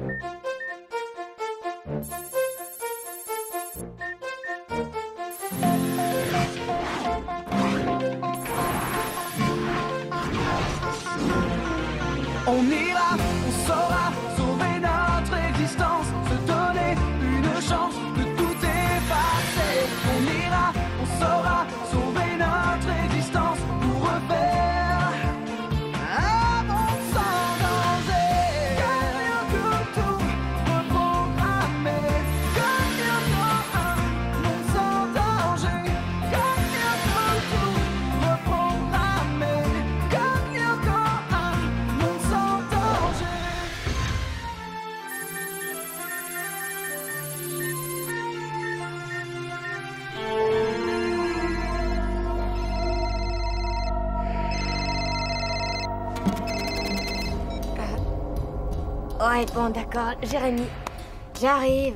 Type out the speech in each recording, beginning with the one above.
On ira, on saura sauver notre existence, se donner une chance de tout effacer. On ira, on saura sauver notre existence pour refaire un monde sans danger. Gagnons tout, reprogrammer. Gagnons un monde sans danger. Gagnons tout, reprogrammer. Gagnons un monde sans danger. Ouais, bon, d'accord, Jérémy. J'arrive.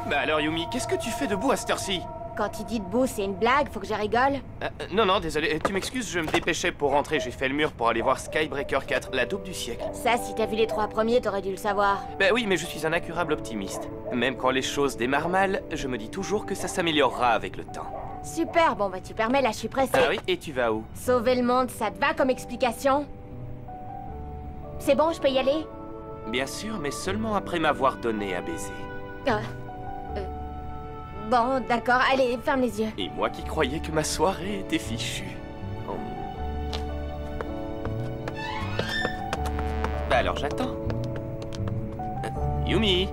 Bah alors Yumi, qu'est-ce que tu fais debout à cette heure-ci? Quand il dit debout, c'est une blague, faut que je rigole. Non, désolé, tu m'excuses, je me dépêchais pour rentrer, j'ai fait le mur pour aller voir Skybreaker 4, la dope du siècle. Ça, si t'as vu les 3 premiers, t'aurais dû le savoir. Bah oui, mais je suis un incurable optimiste. Même quand les choses démarrent mal, je me dis toujours que ça s'améliorera avec le temps. Super, bon bah tu permets, là je suis pressée. Ah oui, et tu vas où? Sauver le monde, ça te va comme explication? C'est bon, je peux y aller? Bien sûr, mais seulement après m'avoir donné à baiser. Bon, d'accord, allez, ferme les yeux. Et moi qui croyais que ma soirée était fichue. Oh. Bah alors j'attends. Yumi!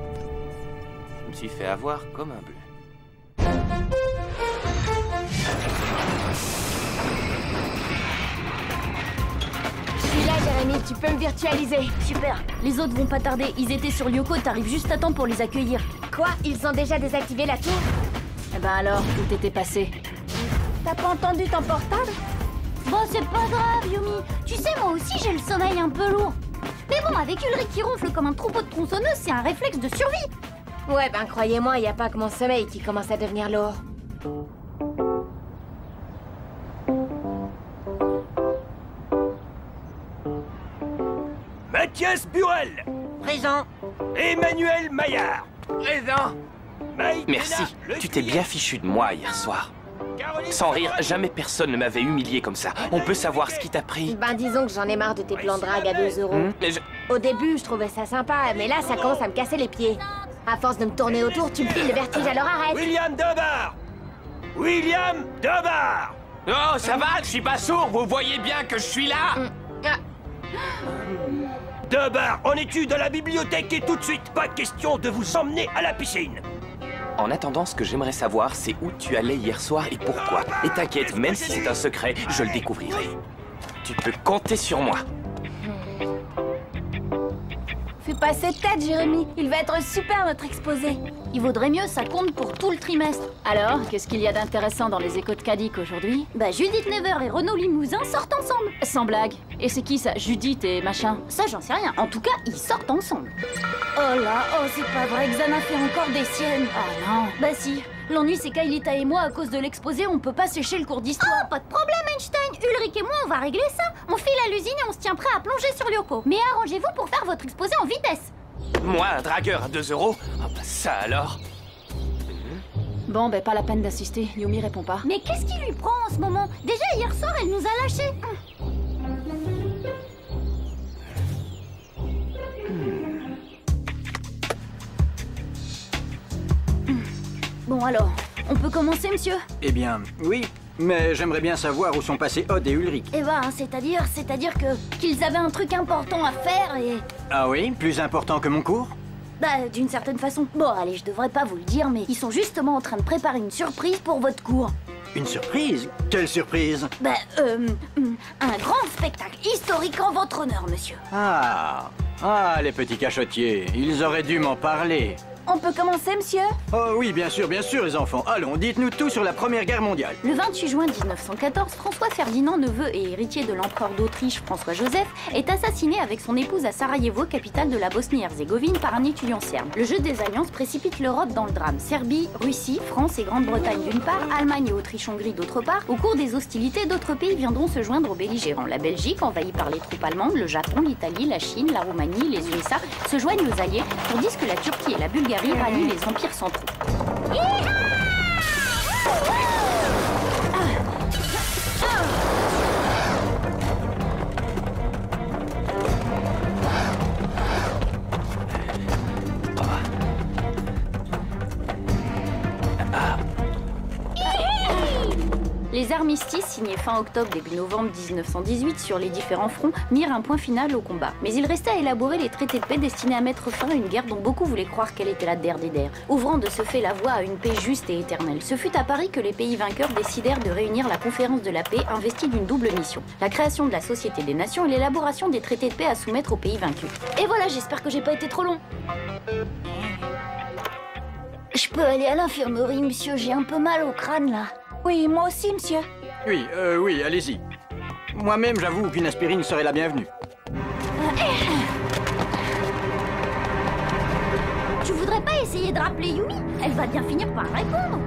Je me suis fait avoir comme un bleu. Je suis là, Jérémy, tu peux me virtualiser. Super. Les autres vont pas tarder. Ils étaient sur Lyoko, t'arrives juste à temps pour les accueillir. Quoi? Ils ont déjà désactivé la tour? Eh ben alors, où t'étais passé? T'as pas entendu ton portable? Bon, c'est pas grave, Yumi. Tu sais, moi aussi, j'ai le sommeil un peu lourd. Mais bon, avec Ulrich qui ronfle comme un troupeau de tronçonneuses, c'est un réflexe de survie. Ouais, ben croyez-moi, y a pas que mon sommeil qui commence à devenir lourd. Mathias Burel. Présent. Emmanuel Maillard. Présent! Mike Merci, Hénard, le tu t'es cuir. bien fichu de moi hier soir. Caroline Sans rire, Savary. jamais personne ne m'avait humilié comme ça. On peut savoir ce qui t'a pris? Ben disons que j'en ai marre de tes plans de drague à 2 €. Mais Au début, je trouvais ça sympa, mais là, ça commence à me casser les pieds. À force de me tourner autour, tu me files le vertige, alors arrête. William Debar. William Debar. Oh, ça va, je suis pas sourd, vous voyez bien que je suis là! Ah, Debar, en étude à la bibliothèque et tout de suite. Pas question de vous emmener à la piscine. En attendant, ce que j'aimerais savoir, c'est où tu allais hier soir et pourquoi. Et t'inquiète, même si c'est un secret, je le découvrirai. Tu peux compter sur moi. Fais pas cette tête, Jérémy. Il va être super, notre exposé. Il vaudrait mieux, ça compte pour tout le trimestre. Alors, qu'est-ce qu'il y a d'intéressant dans les échos de Cadic aujourd'hui? Bah, Judith Never et Renaud Limousin sortent ensemble. Sans blague. Et c'est qui ça? Judith et machin? Ça, j'en sais rien. En tout cas, ils sortent ensemble. Oh là, oh, c'est pas vrai, Xana fait encore des siennes. Oh non. Bah si. L'ennui, c'est qu'Ailita et moi, à cause de l'exposé, on peut pas sécher le cours d'histoire. Oh, pas de problème, Einstein. Ulrich et moi, on va régler ça. On file à l'usine et on se tient prêt à plonger sur Lyoko. Mais arrangez-vous pour faire votre exposé en vitesse. Moi, un dragueur à 2 €? Ah bah ça alors. Bon, ben pas la peine d'assister. Yumi répond pas. Mais qu'est-ce qui lui prend en ce moment? Déjà, hier soir, elle nous a lâchés. Bon alors, on peut commencer, monsieur? Eh bien, oui, mais j'aimerais bien savoir où sont passés Odd et Ulrich. Eh ben, c'est-à-dire qu'ils avaient un truc important à faire et... Ah oui, plus important que mon cours? Bah, d'une certaine façon. Bon, allez, je devrais pas vous le dire, mais ils sont justement en train de préparer une surprise pour votre cours. Une surprise? Quelle surprise? Bah, un grand spectacle historique en votre honneur, monsieur. Ah, les petits cachotiers, ils auraient dû m'en parler. On peut commencer, monsieur? Oh oui, bien sûr, les enfants. Allons, dites-nous tout sur la Première Guerre mondiale. Le 28 juin 1914, François Ferdinand, neveu et héritier de l'empereur d'Autriche François-Joseph, est assassiné avec son épouse à Sarajevo, capitale de la Bosnie-Herzégovine, par un étudiant serbe. Le jeu des alliances précipite l'Europe dans le drame. Serbie, Russie, France et Grande-Bretagne d'une part, Allemagne et Autriche-Hongrie d'autre part. Au cours des hostilités, d'autres pays viendront se joindre aux belligérants. La Belgique, envahie par les troupes allemandes, le Japon, l'Italie, la Chine, la Roumanie, les USA, se joignent aux alliés, tandis que la Turquie et la Bulgarie rallient les empires centraux. Les armistices, signés fin octobre, début novembre 1918 sur les différents fronts, mirent un point final au combat. Mais il restait à élaborer les traités de paix destinés à mettre fin à une guerre dont beaucoup voulaient croire qu'elle était la der des der, ouvrant de ce fait la voie à une paix juste et éternelle. Ce fut à Paris que les pays vainqueurs décidèrent de réunir la conférence de la paix, investie d'une double mission, la création de la Société des Nations et l'élaboration des traités de paix à soumettre aux pays vaincus. Et voilà, j'espère que j'ai pas été trop long. Je peux aller à l'infirmerie, monsieur, j'ai un peu mal au crâne, là. Oui, moi aussi, monsieur. Oui, allez-y. Moi-même, j'avoue qu'une aspirine serait la bienvenue. Tu voudrais pas essayer de rappeler Yumi? Elle va bien finir par répondre.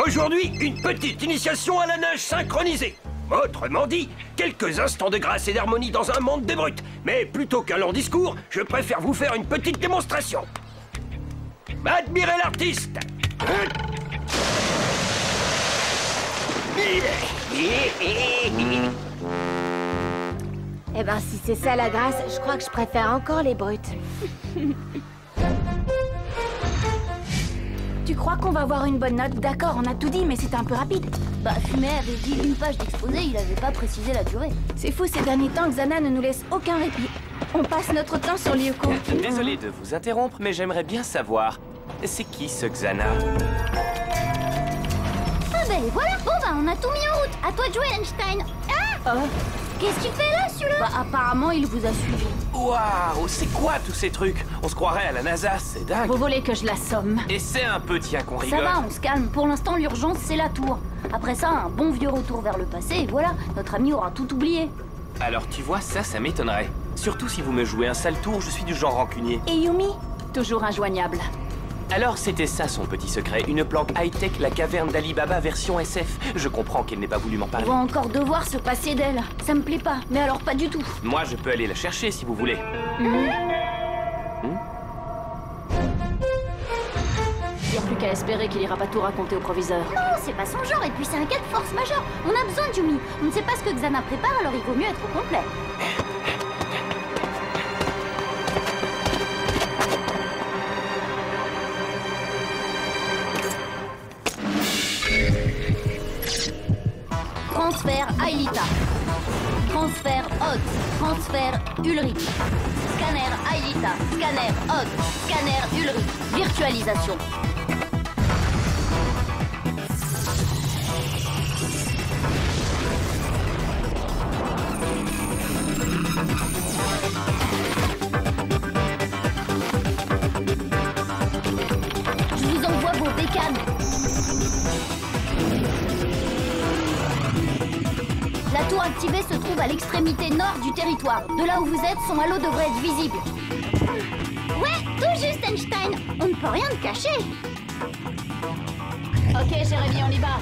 Aujourd'hui, une petite initiation à la nage synchronisée. Autrement dit, quelques instants de grâce et d'harmonie dans un monde de brutes. Mais plutôt qu'un long discours, je préfère vous faire une petite démonstration. Admirez l'artiste. Eh ben, si c'est ça la grâce, je crois que je préfère encore les brutes. Tu crois qu'on va avoir une bonne note? D'accord, on a tout dit, mais c'était un peu rapide. Bah, Fumet avait dit une page d'exposé, il avait pas précisé la durée. C'est fou, ces derniers temps, Xana ne nous laisse aucun répit. On passe notre temps sur Lyoko. Désolé de vous interrompre, mais j'aimerais bien savoir, c'est qui ce Xana? Ah ben les voilà. Bon bah on a tout mis en route. À toi de jouer, Einstein. Ah Qu'est-ce qu'il fait là, celui-là? Bah apparemment, il vous a suivi. Waouh, c'est quoi tous ces trucs? On se croirait à la NASA, c'est dingue. Vous voulez que je l'assomme? Et c'est un peu, tiens, qu'on rigole. Ça va, on se calme. Pour l'instant, l'urgence, c'est la tour. Après ça, un bon vieux retour vers le passé, et voilà, notre ami aura tout oublié. Alors tu vois, ça m'étonnerait. Surtout si vous me jouez un sale tour, je suis du genre rancunier. Et Yumi? Toujours injoignable. Alors c'était ça son petit secret, une planque high-tech, la caverne d'Ali Baba version SF. Je comprends qu'elle n'ait pas voulu m'en Ils parler. vont encore devoir se passer d'elle. Ça me plaît pas, mais alors pas du tout. Moi je peux aller la chercher si vous voulez. Il n'y a plus qu'à espérer qu'il ira pas tout raconter au proviseur. Non, c'est pas son genre, et puis c'est un cas de force majeure. On a besoin de Yumi. On ne sait pas ce que Xana prépare, alors il vaut mieux être au complet. Transfert Aelita. Transfert Odd. Transfert Ulrich. Scanner Aelita. Scanner Odd. Scanner Ulrich. Virtualisation. Je vous envoie vos bécanes. La tour activée se trouve à l'extrémité nord du territoire. De là où vous êtes, son halo devrait être visible. Ouais, tout juste, Einstein. On ne peut rien te cacher. Ok, Jérémy, on y va.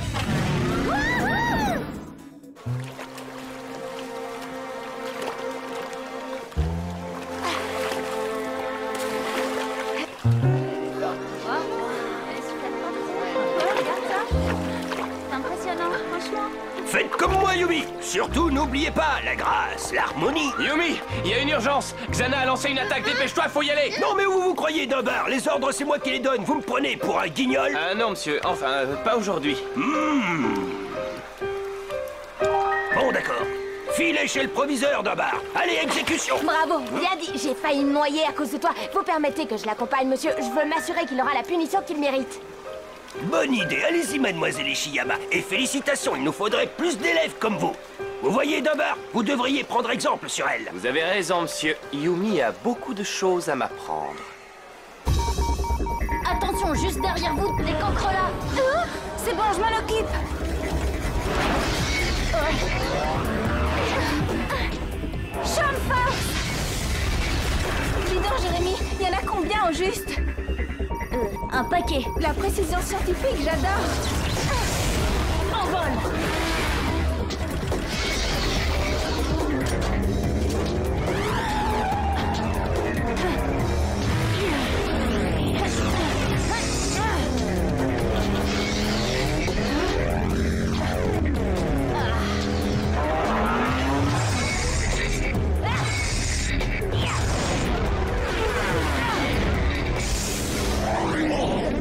C'est impressionnant, franchement. Faites comme moi, Yumi. Surtout, n'oubliez pas la grâce, l'harmonie. Yumi, il y a une urgence. Xana a lancé une attaque, dépêche-toi, faut y aller. Non, mais où vous croyez, Dunbar? Les ordres, c'est moi qui les donne. Vous me prenez pour un guignol? Ah non, monsieur, enfin, pas aujourd'hui. Bon, d'accord. Filez chez le proviseur, Dunbar. Allez, exécution. Bravo, bien dit. J'ai failli me noyer à cause de toi. Vous permettez que je l'accompagne, monsieur. Je veux m'assurer qu'il aura la punition qu'il mérite. Bonne idée, allez-y, mademoiselle Ishiyama. Et félicitations, il nous faudrait plus d'élèves comme vous. Vous voyez, Dumber, vous devriez prendre exemple sur elle. Vous avez raison, monsieur. Yumi a beaucoup de choses à m'apprendre. Attention, juste derrière vous, les cancres là. C'est bon, je m'en occupe. Champ de force. Dis donc, Jérémy, il y en a combien au juste? Un paquet. La précision scientifique, j'adore. Envol.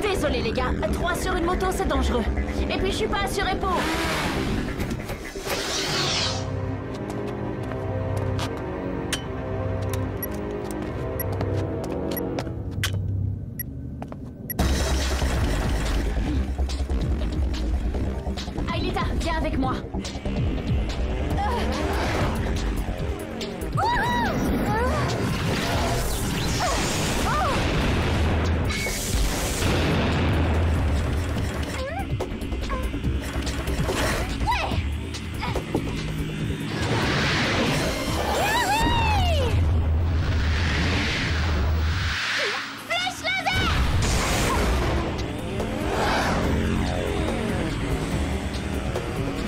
Désolé les gars, 3 sur une moto c'est dangereux. Et puis je suis pas sur épaule. Aelita, viens avec moi.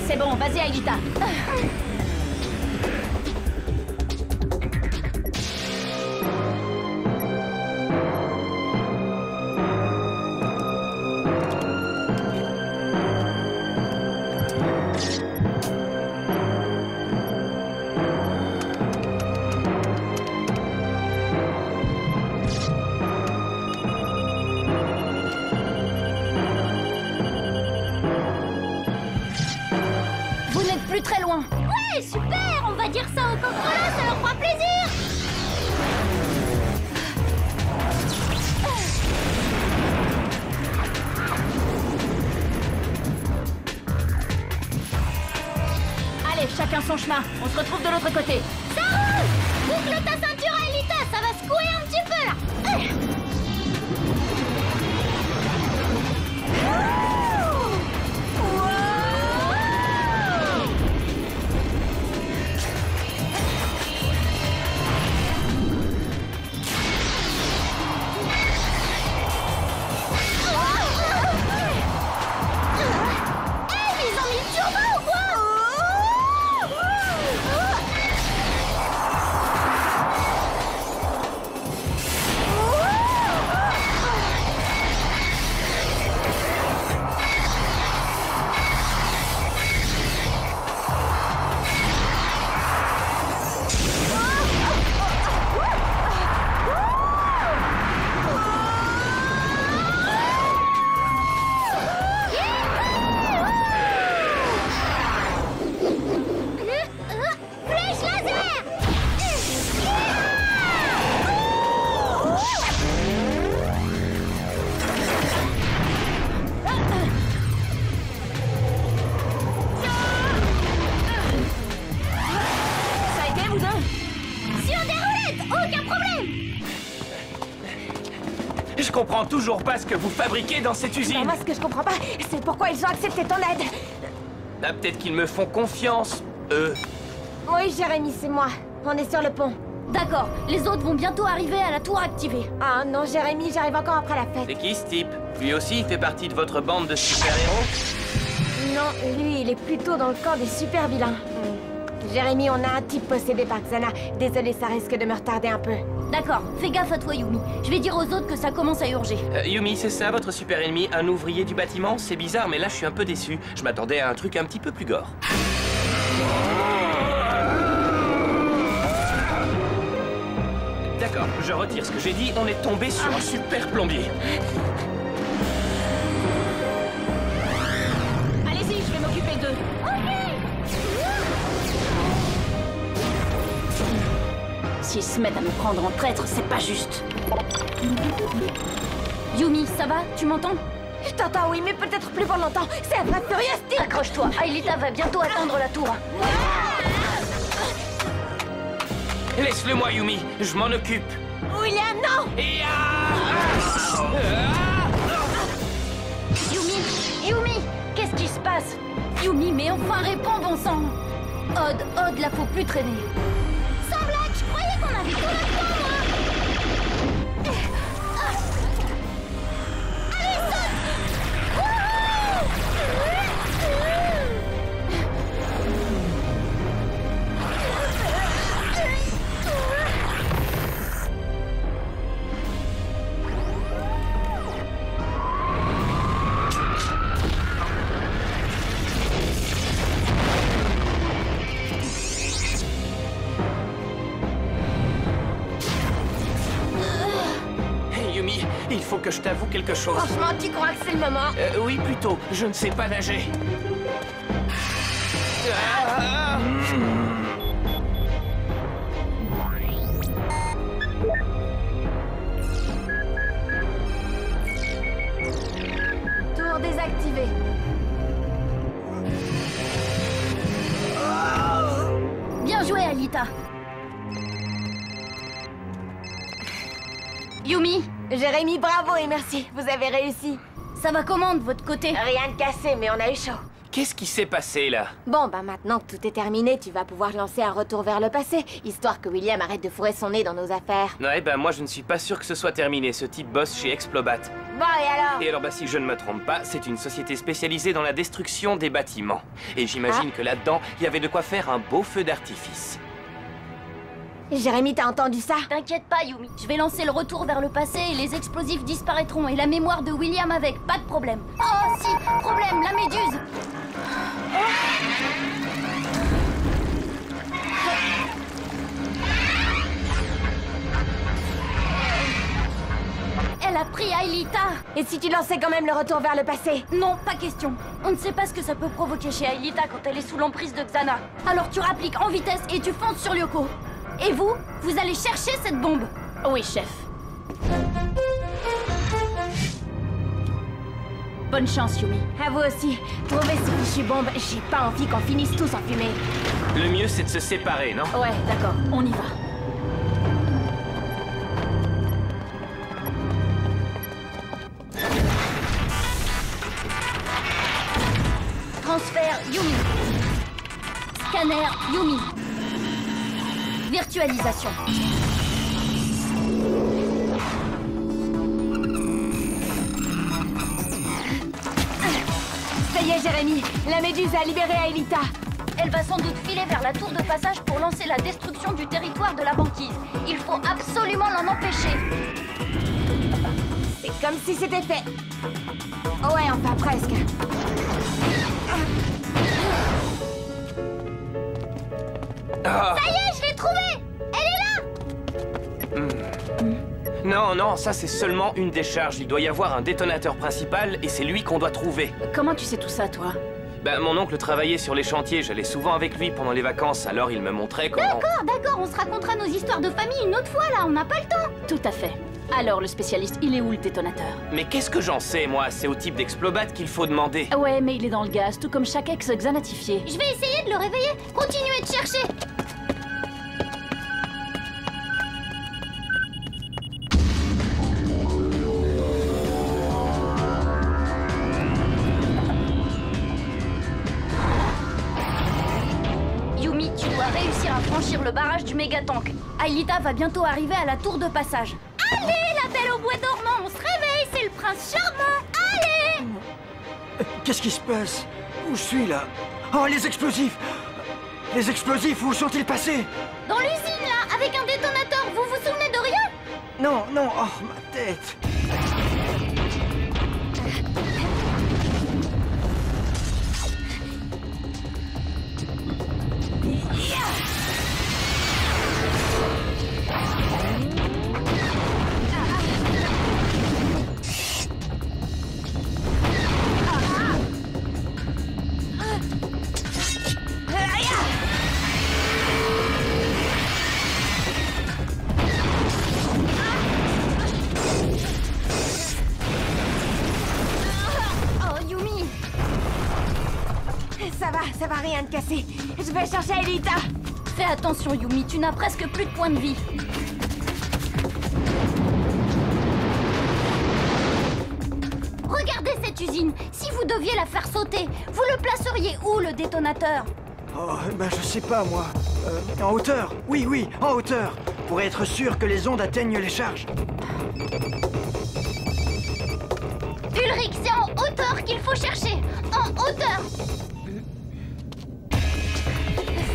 C'est bon, vas-y Aelita. Plus très loin. Ouais, super. On va dire ça aux cocolas, ça leur fera plaisir. Allez, chacun son chemin. On se retrouve de l'autre côté. Ça roule. Boucle ta ceinture, Aelita. Ça va secouer un petit peu là. Je comprends toujours pas ce que vous fabriquez dans cette usine. Non, moi, ce que je comprends pas, c'est pourquoi ils ont accepté ton aide. Ah, peut-être qu'ils me font confiance, eux. Oui, Jérémy, c'est moi. On est sur le pont. D'accord, les autres vont bientôt arriver à la tour activée. Ah non, Jérémy, j'arrive encore après la C'est fête. qui ce type? Lui aussi, il fait partie de votre bande de super-héros? Non, lui, il est plutôt dans le camp des super vilains. Jérémy, on a un type possédé par Xana. Désolé, ça risque de me retarder un peu. D'accord, fais gaffe à toi, Yumi. Je vais dire aux autres que ça commence à urger. Yumi, c'est ça votre super ennemi? Un ouvrier du bâtiment? C'est bizarre, mais là, je suis un peu déçu. Je m'attendais à un truc un petit peu plus gore. D'accord, je retire ce que j'ai dit. On est tombé sur un super plombier. Allez-y, je vais m'occuper d'eux. S'ils se mettent à nous prendre en traître, c'est pas juste. Yumi, ça va? Tu m'entends? Je t'entends, oui, mais peut-être plus pour longtemps. C'est un vrai furieux style. Accroche-toi, Aelita va bientôt atteindre la tour. Laisse-le moi, Yumi. Je m'en occupe. William, non! Yumi, qu'est-ce qui se passe? Yumi, mais enfin réponds, bon sang! Odd, la faut plus traîner. Sans blague, je croyais qu'on avait tout le temps, moi. Allez, saute! Il faut que je t'avoue quelque chose. Franchement, tu crois que c'est le moment? Oui, plutôt. Je ne sais pas nager. Tour désactivé. Bien joué, Aelita. Yumi, Jérémy, bravo et merci. Vous avez réussi. ça va comment de votre côté? Rien de cassé, mais on a eu chaud. Qu'est-ce qui s'est passé, là? Bon, bah maintenant que tout est terminé, tu vas pouvoir lancer un retour vers le passé, histoire que William arrête de fourrer son nez dans nos affaires. Ouais, ben moi je ne suis pas sûr que ce soit terminé. Ce type bosse chez Explobat. Bon, et alors? Et alors, bah si je ne me trompe pas, c'est une société spécialisée dans la destruction des bâtiments. Et j'imagine que là-dedans, il y avait de quoi faire un beau feu d'artifice. Jérémy, t'as entendu ça? T'inquiète pas, Yumi. Je vais lancer le retour vers le passé et les explosifs disparaîtront et la mémoire de William avec, pas de problème. Oh si, problème, la méduse. Elle a pris Aelita. Et si tu lançais quand même le retour vers le passé? Non, pas question. On ne sait pas ce que ça peut provoquer chez Aelita quand elle est sous l'emprise de Xana. Alors tu rappliques en vitesse et tu fonces sur Lyoko. Et vous allez chercher cette bombe. Oui, chef. Bonne chance, Yumi. À vous aussi. Trouvez ces fichues bombes. J'ai pas envie qu'on finisse tous en fumée. Le mieux, c'est de se séparer, non? Ouais, d'accord, on y va. Transfert Yumi. Scanner Yumi. Virtualisation. Ça y est, Jérémy. La méduse a libéré Aelita. Elle va sans doute filer vers la tour de passage pour lancer la destruction du territoire de la banquise. Il faut absolument l'en empêcher. C'est comme si c'était fait. Ouais, enfin presque. Ah. Ça y est, je l'ai trouvée! Elle est là! Non, non, ça c'est seulement une décharge. Il doit y avoir un détonateur principal et c'est lui qu'on doit trouver. Comment tu sais tout ça, toi? Ben, mon oncle travaillait sur les chantiers, j'allais souvent avec lui pendant les vacances, alors il me montrait comment... D'accord, on se racontera nos histoires de famille une autre fois là, on n'a pas le temps. Tout à fait. Alors, le spécialiste, il est où le détonateur? Mais qu'est-ce que j'en sais, moi? C'est au type d'Explobat qu'il faut demander. Ouais, mais il est dans le gaz, tout comme chaque ex-xanatifié. Je vais essayer de le réveiller. Continuez de chercher. Yumi, tu dois réussir à franchir le barrage du méga-tank. Aelita va bientôt arriver à la tour de passage. Allez, la belle au bois dormant, on se réveille, c'est le prince charmant! Allez! Qu'est-ce qui se passe? Où je suis là? Oh, les explosifs! Les explosifs, où sont-ils passés? Dans l'usine, là, avec un détonateur, vous vous souvenez de rien? Non, non, oh, ma tête! ça va, rien de cassé. Je vais chercher Aelita. Fais attention, Yumi, tu n'as presque plus de points de vie. Regardez cette usine. Si vous deviez la faire sauter, vous le placeriez où, le détonateur? Oh, ben je sais pas, moi. En hauteur. Oui, en hauteur. Pour être sûr que les ondes atteignent les charges. Ulrich, c'est en hauteur qu'il faut chercher. En hauteur.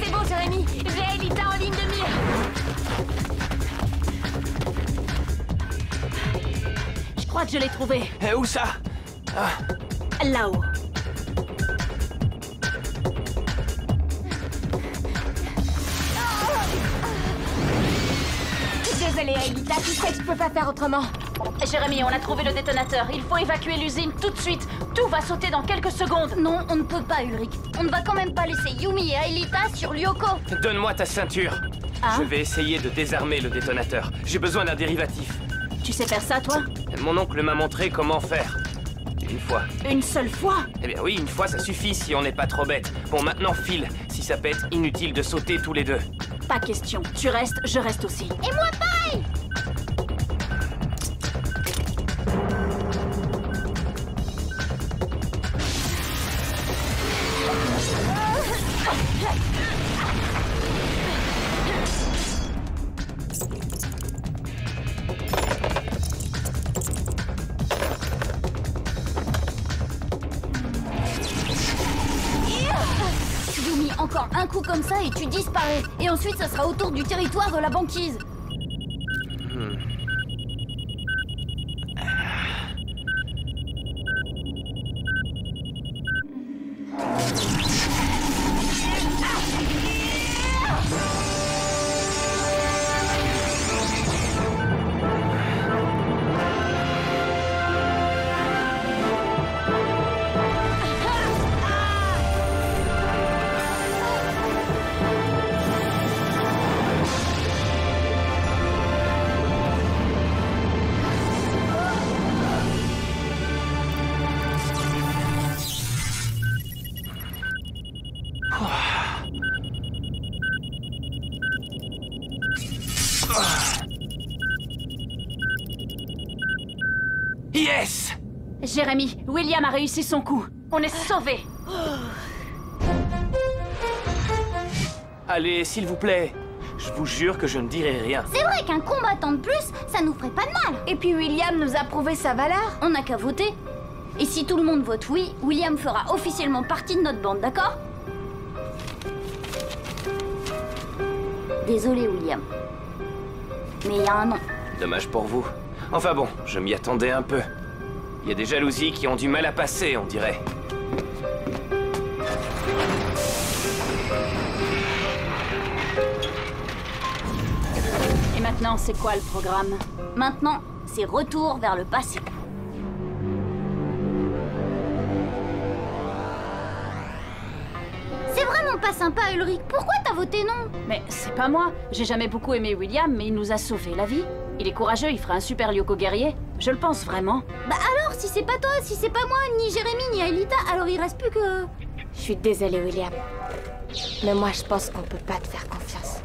C'est bon, Jérémy. J'ai Aelita en ligne de mire. Je crois que je l'ai trouvé. Où ça? Là-haut. Désolée, Aelita, tu sais que je peux pas faire autrement. Jérémy, on a trouvé le détonateur. Il faut évacuer l'usine tout de suite. Tout va sauter dans quelques secondes. Non, on ne peut pas, Ulrich. On ne va quand même pas laisser Yumi et Aelita sur Lyoko. Donne-moi ta ceinture. Hein? Je vais essayer de désarmer le détonateur. J'ai besoin d'un dérivatif. Tu sais faire ça, toi? Mon oncle m'a montré comment faire. Une fois. Une seule fois? Eh bien oui, une fois ça suffit si on n'est pas trop bête. Bon, maintenant file. Si ça pète, inutile de sauter tous les deux. Pas question. Tu restes, je reste aussi. Et moi, pareil. Yumi, encore un coup comme ça et tu disparais. Et ensuite, ça sera autour du territoire de la banquise. Yes! Jérémy, William a réussi son coup. On est sauvés. Allez, s'il vous plaît. Je vous jure que je ne dirai rien. C'est vrai qu'un combattant de plus, ça nous ferait pas de mal. Et puis William nous a prouvé sa valeur. On n'a qu'à voter. Et si tout le monde vote oui, William fera officiellement partie de notre bande, d'accord? Désolé, William. Mais il y a un nom. Dommage pour vous. Enfin bon, je m'y attendais un peu. Il y a des jalousies qui ont du mal à passer, on dirait. Et maintenant, c'est quoi le programme? Maintenant, c'est retour vers le passé. C'est vraiment pas sympa, Ulrich. Pourquoi t'as voté non? Mais c'est pas moi. J'ai jamais beaucoup aimé William, mais il nous a sauvé la vie. Il est courageux, il fera un super Lyoko guerrier. Je le pense vraiment. Bah alors, si c'est pas toi, si c'est pas moi, ni Jérémy, ni Aelita, alors il reste plus que... Je suis désolée, William. Mais moi, je pense qu'on peut pas te faire confiance.